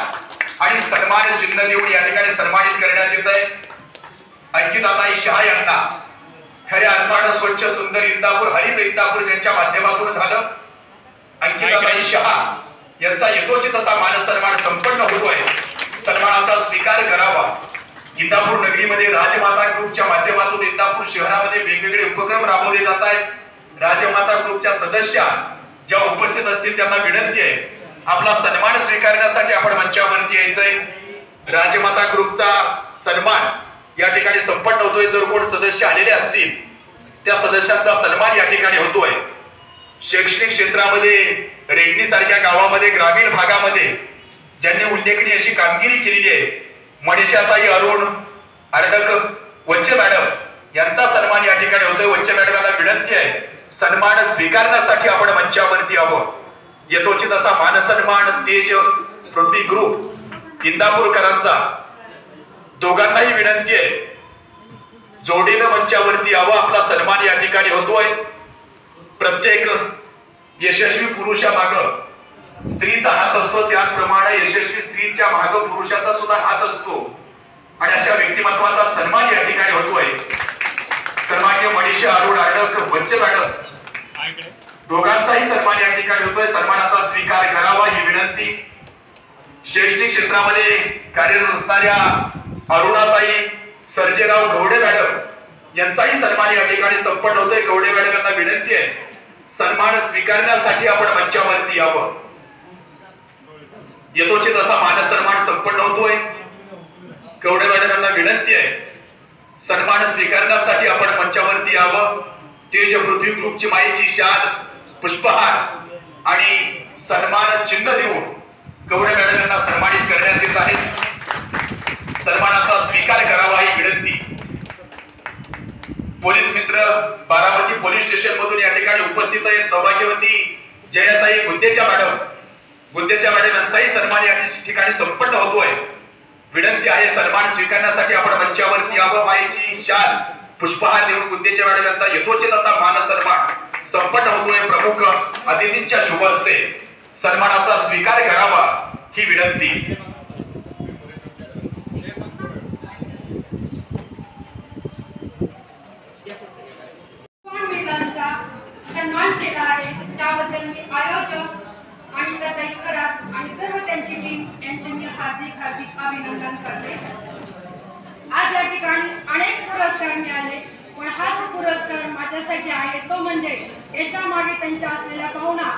आणि सन्मान चिन्ह देऊन या ठिकाणी सन्मानित करण्यात येत आहे. अंकिताताई शहा यांना खऱ्या अर्थानं स्वच्छ सुंदर इंदापूर, हरित इंदापूर ज्यांच्या माध्यमातून झालं, अंकिताताई शहा यांचा यथोचित असा मान सन्मान संपन्न होतोय. सन्मानाचा स्वीकार करावा. इंदापूर नगरीमध्ये राजमाता ग्रुपच्या माध्यमातून इंदापूर शहरामध्ये वेगवेगळे उपक्रम राबवले जात आहेत. राजमाता ग्रुपच्या सदस्या ज्या उपस्थित असतील त्यांना विनंती आहे आपला सन्मान स्वीकारण्यासाठी आपण मंचावरती यायचंय. राजमाता ग्रुपचा सन्मान या ठिकाणी संपन्न होतोय. जर कोण सदस्य आलेले असतील त्या सदस्यांचा सन्मान या ठिकाणी होतोय. शैक्षणिक क्षेत्रामध्ये रेडणी सारख्या गावामध्ये, ग्रामीण भागामध्ये ज्यांनी उल्लेखनीय अशी कामगिरी केलेली आहे, मनीषाताई अरुण अर्डक वच्चे मॅडम यांचा सन्मान या ठिकाणी होतोय. वच्चे मॅडमांना विनंती आहे सन्मान स्वीकारण्यासाठी आपण मंचावरती यावं. यथोचित असा मान सन्मान तेज पृथ्वी ग्रुप इंदापूरकरांचा दोघांनाही विनंती आहे जोडीनं मंचावरती यावं. आपला सन्मान या ठिकाणी होतोय. प्रत्येक यशस्वी पुरुषामागं स्त्रीचा हात असतो, त्याचप्रमाणे यशस्वी स्त्रीच्या मागं पुरुषाचा सुद्धा हात असतो आणि अशा व्यक्तिमत्वाचा सन्मान या ठिकाणी होतोय. सन्माननीय मनीषा अरुण अर्डक वच्चे मॅडम दोघांचाही सन्मान या ठिकाणी होतोय. सन्मानाचा स्वीकार करावा ही विनंती. शैक्षणिक क्षेत्रामध्ये कार्यरत असणाऱ्या अरुणाताई सर्जेराव गवडे मॅडम यांचाही सन्मान या ठिकाणी संपन्न होतोय. गवडे मॅडम यांना विनंती आहे सन्मान स्वीकारण्यासाठी आपण मंचावरती यावं. यथोचित असा मान सन्मान संपन्न होतोय. गवडे मॅडम यांना विनंती आहे सन्मान स्वीकारण्यासाठी आपण मंचावरती यावं. तेज पृथ्वी ग्रुपची मायेची शाल, पुष्पहार आणि सन्मान चिन्ह देऊन गवडे मॅडम यांना सन्मानित करण्यात येत आहे. सन्मानाचा स्वीकार करावा ही विनंती. पोलीस मित्र बारामती पोलीस स्टेशन मधून या ठिकाणी उपस्थित आहेत. सौभाग्यवती जयाताई गुंदेच्या मॅडम यांचाही सन्मान या ठिकाणी संपन्न होतोय. विनंती आहे सन्मान स्वीकारण्यासाठी आपण मंचावरती यावं. मायेची शाल, पुष्पहार देऊन गुंदेच्या मॅडम यांचा यथोचित असा मान सन्मान संपन्न होतोय. प्रमुख अतिथींच्या शुभ हस्ते सन्मानाचा स्वीकार करावा ही विनंती. सन्मान केला आहे त्याबद्दल मी आयोजक आणि ताई खरात आणि सर्व त्यांची टीम यांचे मी हार्दिक अभिनंदन करते. आज या ठिकाणी अनेक पुरस्कार मिळाले, पण हा जो पुरस्कार माझ्यासाठी आहे तो म्हणजे याच्या मागे त्यांच्या असलेल्या भावना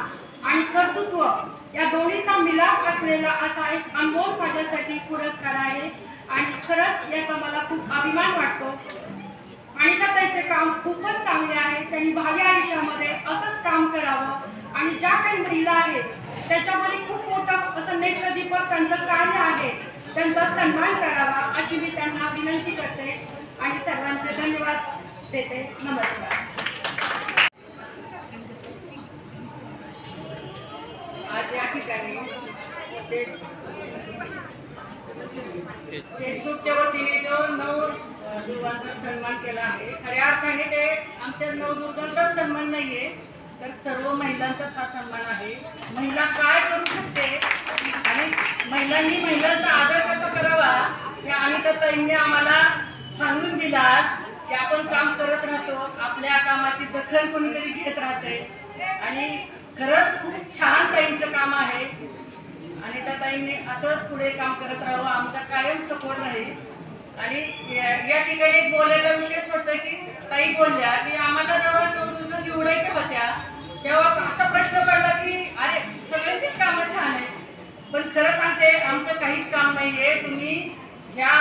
आणि कर्तृत्व या दोन्हीचा मिलाप असलेला असा एक अनमोल माझ्यासाठी पुरस्कार आहे. आणि खरंच याचा मला खूप अभिमान वाटतो. आणि त्यांचे काम खूपच चांगले आहे. त्यांनी भावी आयुष्यामध्ये असंच काम करावं आणि ज्या काही महिला आहेत त्याच्यामध्ये खूप मोठं असं नेत्रदीपक त्यांचं कार्य आहे, त्यांचा सन्मान करावा अशी मी त्यांना विनंती करते आणि सर्वांचे धन्यवाद देते. नमस्कार. आज या ठिकाणी फेसबुकच्या वतीने जो नवदुर्गांचा सन्मान केला आहे, खऱ्या अर्थाने ते आमच्या नवदुर्गांचाच सन्मान नाहीये तर सर्व महिलांचाच हा सन्मान आहे. महिला काय करू शकते आणि महिलांनी महिलांचा आदर कसा करावा हे अनिताताईंनी आम्हाला सांगून दिला की आपण काम करत राहतो, आपल्या कामाची दखल कोणीतरी घेत राहते आणि खरंच खूप छान ताईंचं काम आहे. आणि त्या ताईंनी असंच पुढे काम करत राहावं, आमचा कायम सपोर्ट राहील. आणि या ठिकाणी एक बोलायला विशेष वाटतं की ताई बोलल्या की आम्हाला जेव्हा निवडायच्या होत्या तेव्हा असा प्रश्न पडला की अरे सगळ्यांचीच कामं छान आहे, पण खरं सांगते आमचं काहीच काम नाहीये. तुम्ही ह्या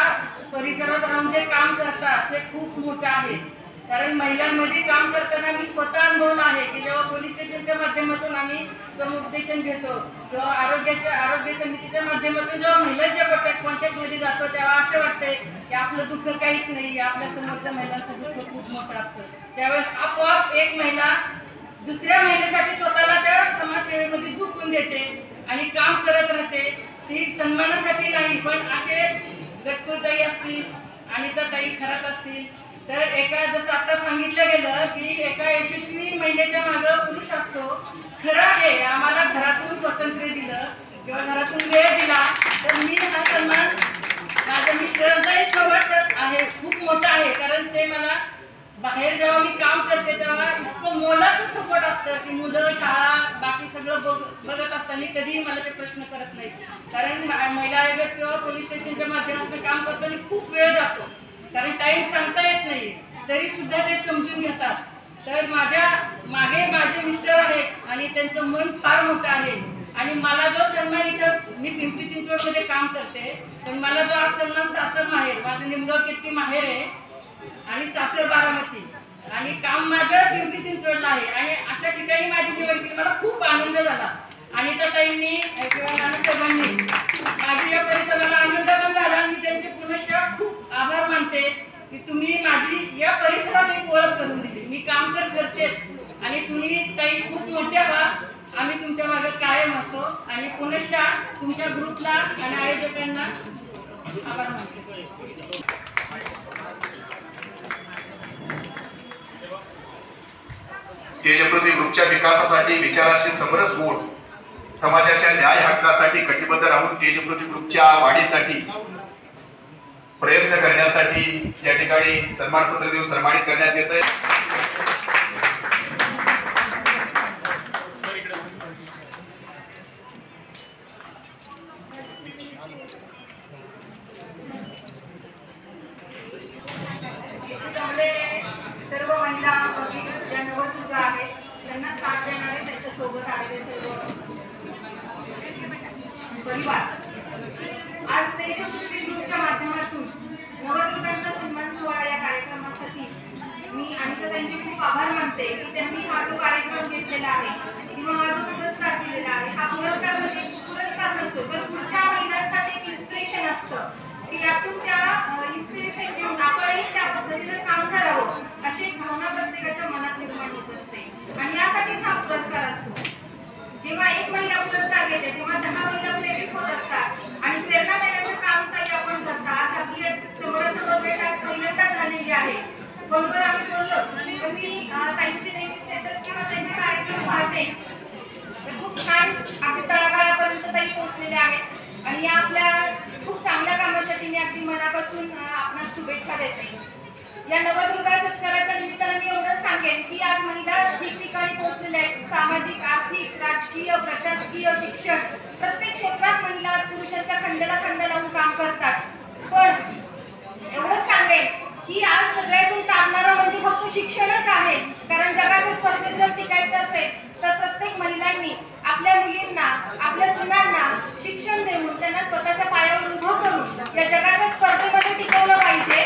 परिसरात राहून जे काम करता ते खूप मोठं आहे. कारण महिलांमध्ये काम करताना मी स्वतः अनुभवलं आहे की जेव्हा पोलीस स्टेशनच्या माध्यमातून आम्ही समुपदेशन घेतो किंवा आरोग्य समितीच्या माध्यमातून जेव्हा महिलांच्या कॉन्टॅक्टमध्ये जातो तेव्हा असं वाटतंय की आपलं दुःख काहीच नाही, आपल्या समोरच्या महिलांचं दुःख खूप मोठं असतं. त्यावेळेस आपोआप एक महिला दुसऱ्या महिलेसाठी स्वतःला त्या समाजसेवेमध्ये झोकून देते आणि काम करत राहते, ती सन्मानासाठी नाही, पण असे गटकुताई असतील आणि त्या ताई खरात असतील, तर एका जसं आता सांगितलं गेलं की एका यशस्वी महिलेच्या मागं पुरुष असतो. खरं आहे, आम्हाला घरातून स्वातंत्र्य दिलं किंवा घरातून वेळ दिला, तर मी हा सन्मान माझ्या मिस्टरांचाही सहवास आहे, खूप मोठा आहे. कारण ते मला बाहेर जेव्हा मी काम करते तेव्हा इतकं मोलाचं सपोर्ट असतं की मुलं, शाळा, बाकी सगळं बघत असताना कधीही मला ते प्रश्न करत नाही. कारण महिला आयोग किंवा पोलीस स्टेशनच्या माध्यमातून काम करताना खूप वेळ जातो, कारण टाईम सांगता येत नाही, तरी सुद्धा ते समजून घेतात. तर माझ्या मागे माझे मिस्टर आहेत आणि त्यांचं मन फार मोठं आहे. आणि मला जो सन्मान, इथं मी पिंपरी चिंचवडमध्ये काम करते, तर मला जो आज सन्मान सासर माहेर, माझं निमगाव केतकी माहेर आहे आणि सासर बारामती, आणि काम माझं पिंपरी चिंचवडला आहे. आणि अशा ठिकाणी माझी निवड केली, मला खूप आनंद झाला. आणि त्या ताईंनी किंवा सर्वांनी माझी या परिसराला आनंद पण झाला. आणि मी त्यांचे पुनश्च खूप आभार मानते की तुम्ही माझी या परिसरात एक ओळख करून दिली. मी काम तर करतेच आणि तुम्ही ताई खूप मोठ्या व्हा, आम्ही तुमच्या मागे कायम असो. आणि पुनश्च तुमच्या ग्रुपला आणि आयोजकांना आभार मानते. तेजप्रती ग्रुपच्या विकासासाठी विचाराशी समरस होऊन समाजाच्या न्याय हक्कासाठी कटिबद्ध राहून तेजप्रती ग्रुपच्या वाढीसाठी प्रयत्न करण्यासाठी या ठिकाणी सन्मानपत्र देऊन सन्मानित करण्यात येत आहे. सर्व महिला ज्या नवरदेवता आहेत त्यांना साथ देणारे, त्यांच्या सोबत आलेले सर्व परिवार, आज तेजस्वी ग्रुपच्या माध्यमातून नवरदेवतांचा सन्मान सोहळा या कार्यक्रमासाठी मी आणि त्यांचे खूप आभार मानते की त्यांनी हा जो कार्यक्रम घेतलेला आहे किंवा हा जो पुरस्कार दिलेला आहे. हा पुरस्कार म्हणजे पुरस्कार नसतो, तर पुढच्या महिलांसाठी एक इन्स्पिरेशन असतं की यातून त्या इन्स्पिरेशन घेऊन आपणही त्या पद्धतीने काम करावं, अशी एक भावना प्रत्येकाच्या मनात निर्माण होत असते. आणि यासाठीच हा पुरस्कार असतो. जेव्हा एक महिला पुरस्कार घेते तेव्हा 10 महिला प्रेरित होत असतात आणि प्रेरणा देण्याचं काम काही आपण करता. आज आपली समोरासमोर भेट आज पहिल्यांदाच झालेली आहे. बरोबर आम्ही बोललो, पण मी ताईंचे नेहमी स्टेटस किंवा त्यांचे कार्यक्रम पाहते, खूप छान अगदी तळागाळापर्यंत ताई पोहोचलेल्या आहेत. आणि या आपल्या खूप चांगल्या कामासाठी मी अगदी मनापासून आपणास शुभेच्छा देते. या नवदुर्गा सत्काराच्या निमित्तानं मी एवढंच सांगेन की आज महिला ठिकठिकाणी पोहोचलेल्या आहेत. सामाजिक, आर्थिक, राजकीय, प्रशासकीय, शिक्षण, प्रत्येक क्षेत्रात महिला पुरुषांच्या खंडाला खंड लावून काम करतात. पण एवढंच सांगेन की आज सगळ्यातून तारणारं म्हणजे फक्त शिक्षणच आहे. कारण जगाच्या स्पर्धेत जर टिकायचं असेल तर प्रत्येक महिलांनी आपल्या मुलींना, आपल्या सुनांना शिक्षण देऊन त्यांना स्वतःच्या पायावर उभं करून या जगाच्या स्पर्धेमध्ये टिकवलं पाहिजे.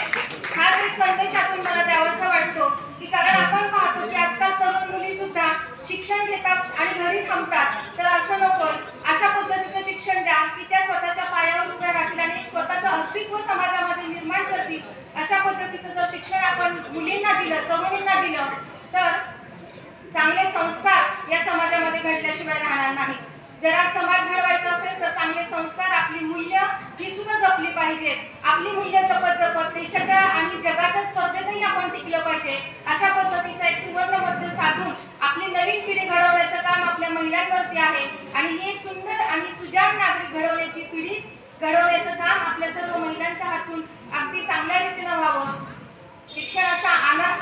हाच एक संदेशातून मला द्यावासा वाटतो की कारण आपण पाहतो की आजकाल तरुण मुली सुद्धा शिक्षण घेतात आणि घरी थांबतात. तर असं नको, अशा पद्धतीचं शिक्षण द्या की त्या स्वतःच्या पायावर उभ्या राहतील आणि स्वतःचं अस्तित्व समाजामध्ये निर्माण करतील. अशा पद्धतीचं जर शिक्षण आपण मुलींना दिलं, तरुणींना दिलं, तर चांगले संस्कार या समाजामध्ये घडल्याशिवाय राहणार नाही. जर आज समाज घडवायचा असेल तर चांगले संस्कार, आपली मूल्य ही सुद्धा जपली पाहिजेत. आपली मूल्य जपत जपत देशाच्या आणि जगाच्या स्पर्धेतही आपण टिकलं पाहिजे. अशा पद्धतीचा एक सुवर्ण मध्य साधून आपली नवीन पिढी घडवण्याचं काम आपल्या महिलांवरती आहे. आणि ही एक सुंदर आणि सुजाण नागरिक घडवण्याची पिढी घडवण्याचं काम आपल्या सर्व महिलांच्या हातून अगदी चांगल्या रीतीनं व्हावं. शिक्षणाचा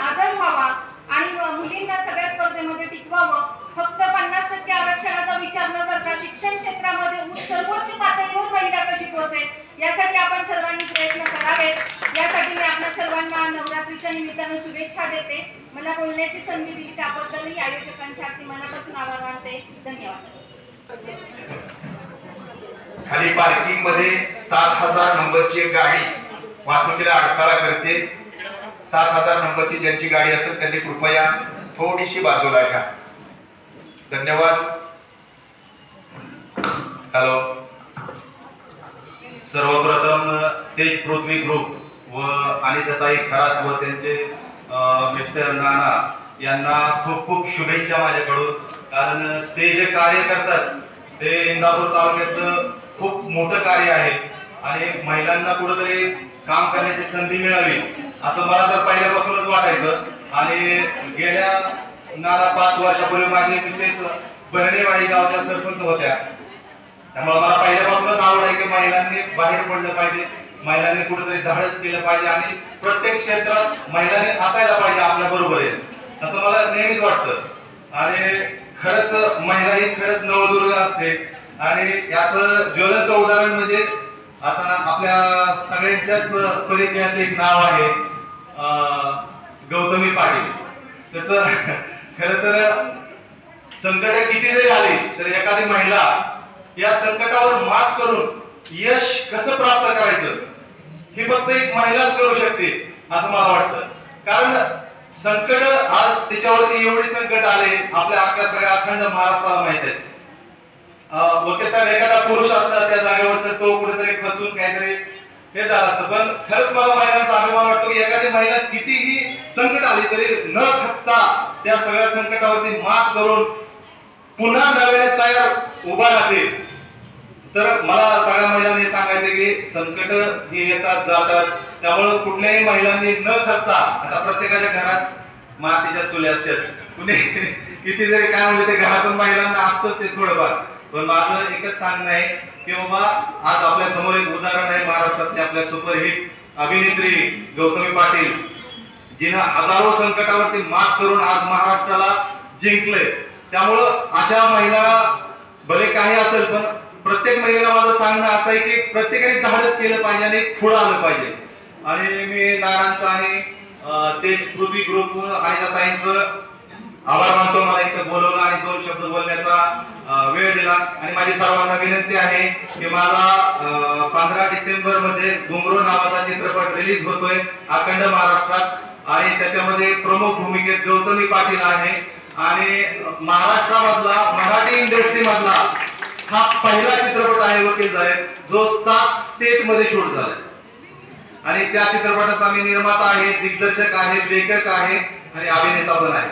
आदर व्हावा आणि मुलींना सगळ्या स्पर्धेमध्ये टिकवावं. फक्त 50% आरक्षणाचा विचार न करता शिक्षण क्षेत्रामध्ये सर्वोच्च पातळीवर महिला कशी पोहोचेल यासाठी आपण सर्वांनी प्रयत्न करावेत. यासाठी मी आपल्या सर्वांना नवरात्रीच्या निमित्तानं शुभेच्छा देते. मला बोलण्याची संधी दिली त्याबद्दलही आयोजकांच्या अगदी मनापासून आभार मानते. धन्यवाद. खाली पार्किंग मध्ये 7000 नंबरची एक गाडी वाहतुकीला अडथळा करते. 7000 नंबरची ज्यांची गाडी असेल त्यांनी कृपया थोडीशी बाजूला घ्या. धन्यवाद. हॅलो, सर्वप्रथम तेज पृथ्वी ग्रुप व अनिताताई खरात व त्यांचे मिस्टर नाना यांना खूप खूप शुभेच्छा माझ्याकडून. कारण ते जे कार्य करतात ते इंदापूर तालुक्यातलं खूप मोठं कार्य आहे आणि महिलांना कुठेतरी काम करण्याची संधी मिळावी असं मला तर पहिल्यापासूनच वाटायचं. आणि गेल्या 5 वर्षापूर्वी माझे मिसेस बहिणेवाडी गावच्या सरपंच होत्या. त्यामुळे मला पहिल्यापासूनच आवड आहे की महिलांनी बाहेर पडलं पाहिजे, महिलांनी कुठेतरी धाडस केलं पाहिजे आणि प्रत्येक क्षेत्रात महिलांनी असायला पाहिजे आपल्या बरोबर आहे असं मला नेहमीच वाटतं. आणि खरंच महिला ही खरंच नवदुर्गा असते. आणि याचं ज्वलंत उदाहरण म्हणजे आता आपल्या सगळ्यांच्याच परिचयाचं एक नाव आहे गौतमी पाटील. त्याचं खरं तर संकट किती जरी आली तर एखादी महिला या संकटावर मात करून यश कसं प्राप्त करायचं हे फक्त एक महिलाच करू शकते असं मला वाटतं. कारण संकट आज त्याच्यावरती एवढी संकट आले आपल्या अख्ख्या सगळ्या अखंड महाराष्ट्राला माहित आहे. वके साहेब एखादा पुरुष असला त्या जागेवर तर तो कुठेतरी खचून काहीतरी हे झालं असतं. पण खरंच मला महिलांचा अभिमान वाटतो की एखादी महिला कितीही संकट आली तरी न खचता त्या सगळ्या संकटावरती मात करून पुन्हा नव्याने तयार उभा राहते. तर मला सगळ्या महिलांनी सांगायचे की संकट हे येतात जातात, त्यामुळे कुठल्याही महिलांनी न खचता, आता प्रत्येकाच्या घरात मातीच्या चुल्या असतात, कुणी किती जरी काय म्हणजे ते घरातून महिलांना असतं ते थोडंफार. पण माझं एकच सांगणं आहे की बाबा आज आपल्या समोर एक उदाहरण आहे महाराष्ट्रातल्या आपल्या सुपरहिट अभिनेत्री गौतमी पाटील, जिनं हजारो संकटावरती मात करून आज महाराष्ट्राला जिंकलंय. त्यामुळं अशा महिला भले काही असेल पण प्रत्येक महिलेला माझं सांगणं असं आहे की प्रत्येकाने धाडस केलं पाहिजे आणि पुढे आलं पाहिजे. आणि मी नारायणचं आणि तेज पृथ्वी ग्रुप आणि ताईंचं आभार मानतो. मला इथं बोलवलं आणि 2 शब्द बोलण्याचा वेळ दिला. आणि माझी सर्वांना विनंती आहे की मला 15 डिसेंबर मध्ये घुंगरू नावाचा चित्रपट रिलीज होतोय अखंड महाराष्ट्रात आणि त्याच्यामध्ये प्रमुख भूमिकेत गौतमी पाटील आहे. आणि महाराष्ट्रामधला मराठी इंडस्ट्री मधला हा पहिला चित्रपट आहे वकील साहेब जो 7 स्टेट मध्ये शूट झालाय. आणि त्या चित्रपटाचा मी निर्माता आहे, दिग्दर्शक आहे, लेखक आहे आणि अभिनेता पण आहे.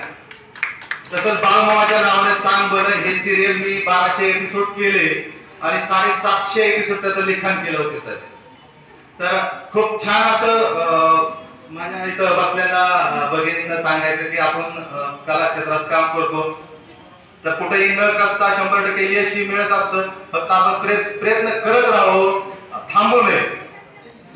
तसंच बाळमामाच्या नावाने सांग बरं हे सिरियल मी 1200 एपिसोड केले आणि 750 एपिसोड त्याचं लिखाण केलं होतं साहेब. तर खूप छान असं माझ्या इथं बसलेल्या भगिनींना सांगायचं की आपण कला क्षेत्रात काम करतो तर कुठेही न खचता 100% यश मिळत असतं. फक्त आपण प्रयत्न करत राहावं, थांबू नये.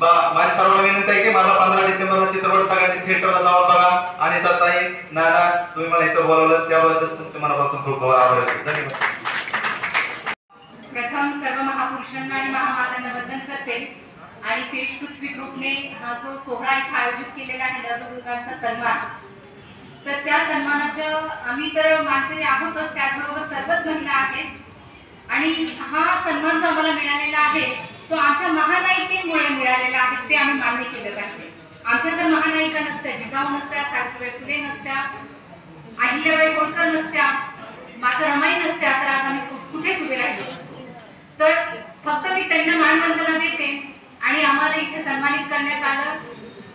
माझी सर्वांना विनंती आहे की माझा 15 डिसेंबरला चित्रपट सगळ्यांनी थिएटरला जाऊन बघा. आणि ताई नाना तुम्ही मला इथं बोलवलं त्याबद्दल तुमच्या मनापासून खूप आभार आहे. धन्यवाद. प्रथम सर्व महापुरुषांना आणि महामातांना वंदन करते. आणि तेज पृथ्वी ग्रुपने हा जो सोहळा इथे आयोजित केलेला आहे नवदुर्गांचा सन्मान, तर त्या सन्मानाच्या आम्ही तर मानकरी आहोतच, त्याचबरोबर सर्वच महिला आहेत. आणि हा सन्मान जो आम्हाला मिळालेला आहे तो आमच्या महानायिकेमुळे मिळालेला आहे ते आम्ही मान्य केलं पाहिजे. आमच्या जर महानायिका नसत्या, जिजाऊ नसत्या, सावित्रीबाई फुले नसत्या, अहिल्याबाई होळकर नसत्या, माता रमाई नसत्या तर आज आम्ही कुठेच उभे राहिलो नसतो. तर फक्त मी त्यांना मानवंदना देते आणि आम्हाला इथे सन्मानित करण्यात आलं.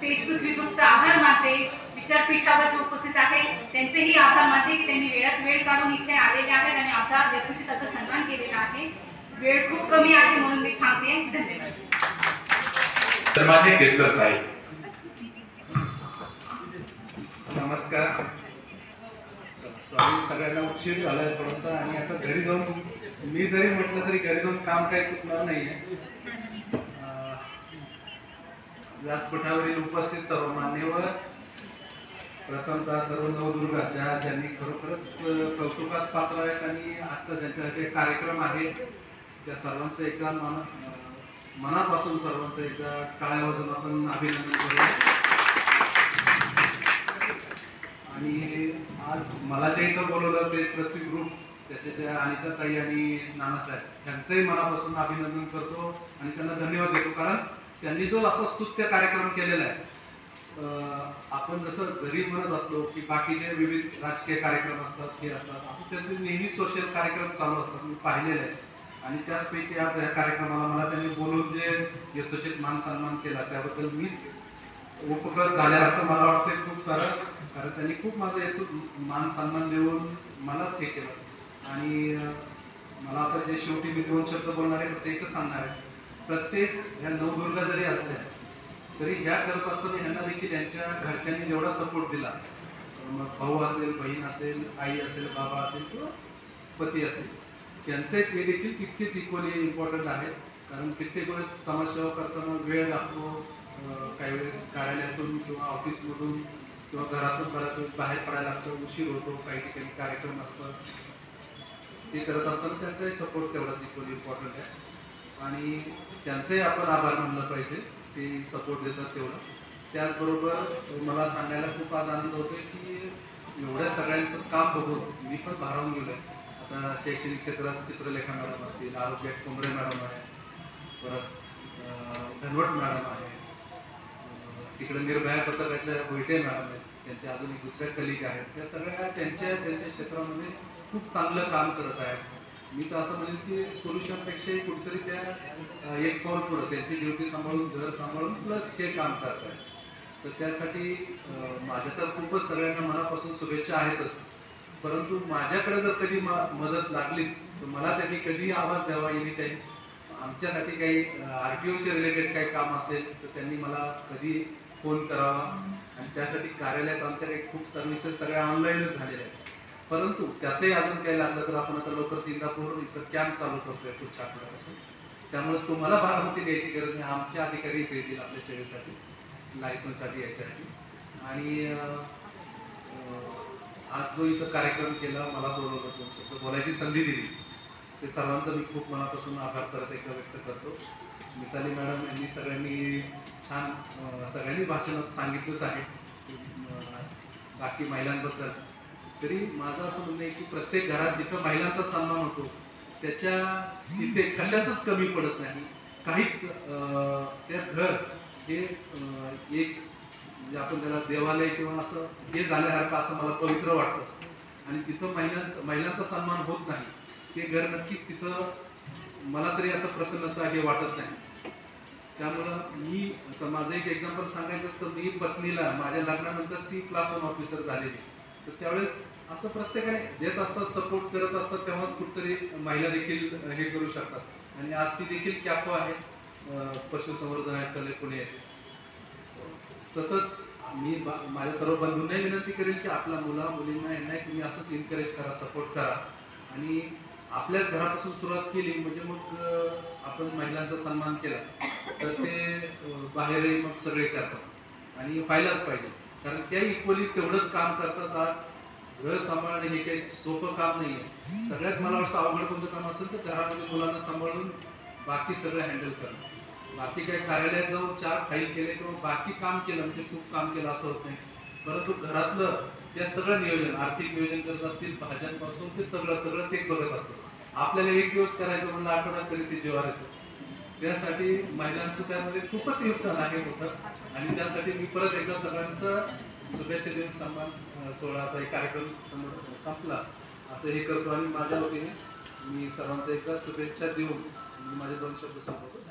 तेज पृथ्वी ग्रुपचा आभार मानते. विचारपीठावर जे उपस्थित आहे त्यांचेही आभार मानते की त्यांनी वेळात वेळ काढून इथे आलेले आहेत आणि आमचा यथोचित असा सन्मान केलेला आहे. वेळ खूप कमी आहे म्हणून मी थांबते. धन्यवाद. सन्माननीय केसकर साहेब. नमस्कार. सॉरी सगळ्यांना उशीर झालाय थोडासा. आणि आता घरी जाऊन मी जरी म्हटलं तरी घरी जाऊन काम काही चुकणार नाहीये. व्यासपीठावरील उपस्थित सर्व मान्यवर, प्रथमतः सर्व नवदुर्गाच्या ज्यांनी खरोखरच कौतुकास पात्र आहेत आणि आजचा ज्यांचा जे कार्यक्रम आहे त्या सर्वांचं एका मनापासून सर्वांचं एका टाळ्या वाजवून आपण अभिनंदन करूया. आणि आज मला जे इथं बोलवलं ते पृथ्वी ग्रुप त्याचे ज्या अनिताताई आणि नानासाहेब त्यांचंही मनापासून अभिनंदन करतो आणि त्यांना धन्यवाद देतो. कारण त्यांनी जो असा स्तुत्य कार्यक्रम केलेला आहे. आपण जसं घरी म्हणत असलो की बाकीचे विविध राजकीय कार्यक्रम असतात हे असतात, असं त्यांचे नेहमी सोशल कार्यक्रम चालू असतात मी पाहिलेले आहे. आणि त्याचपैकी आज या कार्यक्रमाला मला त्यांनी बोलून जे यथोचित मान सन्मान केला त्याबद्दल मीच उपकृत झाल्यासारखं मला वाटतं खूप सारं, कारण त्यांनी खूप माझं येतो मान सन्मान देऊन मलाच हे केलं. आणि मला आता जे शेवटी मी 2 शब्द बोलणार आहे, फक्त एकच सांगणार आहे, प्रत्येक ह्या नवदुर्गा जरी असल्या तरी ह्या करत असताना ह्यांना देखील यांच्या घरच्यांनी जेवढा सपोर्ट दिला, मग भाऊ असेल, बहीण असेल, आई असेल, बाबा असेल किंवा पती असेल, त्यांचे ते देखील तितकेच इक्वली इम्पॉर्टंट आहे. कारण कित्येक वेळेस समाजसेवा करताना वेळ लागतो, काही वेळेस कार्यालयातून किंवा ऑफिसमधून किंवा घरातून बऱ्याच वेळेस बाहेर पडायला लागतं, उशीर होतो, काही ठिकाणी कार्यक्रम असतात, ते करत असताना त्यांचाही सपोर्ट तेवढाच इक्वली इम्पॉर्टंट आहे. आणि त्यांचंही आपण आभार मानलं पाहिजे, ते सपोर्ट देतात तेवढं. त्याचबरोबर मला सांगायला खूप आज आनंद होतो की एवढ्या सगळ्यांचं काम बघून मी पण भारावून गेलो आहे. आता शैक्षणिक क्षेत्रात चित्रलेखा मॅडम असतील, आरोग्यात कोंबडे मॅडम आहे, परत धनवट मॅडम आहे, तिकडे निर्भया पथकाच्या भोईटे मॅडम आहेत, त्यांच्या अजून एक दुसऱ्या कलिग आहेत. त्या सगळ्या त्यांच्या क्षेत्रामध्ये खूप चांगलं काम करत आहेत. मी तर असं म्हणेन की पुरुषांपेक्षाही कुठेतरी त्या एक पाऊल पुढं त्यांची ड्युटी सांभाळून, घर सांभाळून प्लस हे काम करत आहेत. तर त्यासाठी माझ्या तर खूपच सगळ्यांना मनापासून शुभेच्छा आहेतच. परंतु माझ्याकडे जर कधी मदत लागलीच तर मला त्यांनी कधी आवाज द्यावा, येईल काही आमच्यासाठी काही RTOचे रिलेटेड काही काम असेल तर त्यांनी मला कधी फोन करावा. आणि त्यासाठी कार्यालयात आमच्याकडे खूप सर्व्हिसेस सगळ्या ऑनलाईनच झालेल्या आहेत. परंतु त्यातही अजून काही लागलं तर आपण आता लवकरच इंदापूर इथं कॅम्प चालू करतोय पुढच्या आठवड्यापासून. त्यामुळे तुम्हाला बारामती द्यायची गरज नाही, आमचे अधिकारी येतील आपल्या सेवेसाठी, लायसन्ससाठी, याच्यासाठी. आणि आज जो इथं कार्यक्रम केला, मला बोलवलं, 2 शब्द बोलायची संधी दिली, ते सर्वांचं मी खूप मनापासून आभार परत एकदा व्यक्त करतो. मिताली मॅडम यांनी सगळ्यांनी छान सगळ्यांनी भाषणात सांगितलंच आहे बाकी महिलांबद्दल. तरी माझं असं म्हणणं आहे की प्रत्येक घरात जिथं महिलांचा सन्मान होतो त्याच्या तिथे कशाचंच कमी पडत नाही, काहीच. त्या घर हे एक म्हणजे आपण त्याला देवालय किंवा असं हे झाल्यासारखं असं मला पवित्र वाटतं. आणि तिथं महिलांचा सन्मान होत नाही ते घर नक्कीच तिथं मला तरी असं प्रसन्नता हे वाटत नाही. त्यामुळं मी आता माझं एक एक्झाम्पल सांगायचं असतं, मी पत्नीला माझ्या लग्नानंतर ती क्लास 1 ऑफिसर झालेली, तर त्यावेळेस असं प्रत्येकाने देत असतात, सपोर्ट करत असतात, तेव्हाच कुठेतरी महिला देखील हे करू शकतात. आणि आज ती देखील कॅपो आहे पशुसंवर्धन पुणे येथे. तसंच मी माझ्या सर्व बंधूंनाही विनंती करेन की आपल्या मुलींना यांना तुम्ही असंच एनकरेज करा, सपोर्ट करा. आणि आपल्याच घरापासून सुरुवात केली म्हणजे मग आपण महिलांचा सन्मान केला तर ते बाहेरही मग सगळे करतात आणि व्हायलाच पाहिजे. कारण त्या इक्वली तेवढंच काम करतात. आज घर सांभाळणे हे काही सोपं काम नाही आहे. सगळ्यात मला वाटतं अवघड कोणतं काम असेल तर घरामध्ये मुलांना सांभाळून बाकी सगळं हँडल करणं. बाकी काही कार्यालयात जाऊन 4 फाईल केले किंवा बाकी काम केलं म्हणजे खूप काम केलं असं होत नाही. परंतु घरातलं त्या सगळं नियोजन, आर्थिक नियोजन करत असतील, भाज्यांपासून ते सगळं ते बघत असतं. आपल्याला एक दिवस करायचं म्हणलं आठवड्यात तरी ते जेव्हा येतं. त्यासाठी महिलांचं त्यामध्ये खूपच योगदान आहे मोठं. आणि त्यासाठी मी परत एकदा सगळ्यांचं शुभेच्छा देऊन सन्मान सोहळ्याचा एक कार्यक्रम संपला असं हे करतो. आणि माझ्या वतीने मी सर्वांचा एकदा शुभेच्छा देऊन माझे 2 शब्द संपवतो.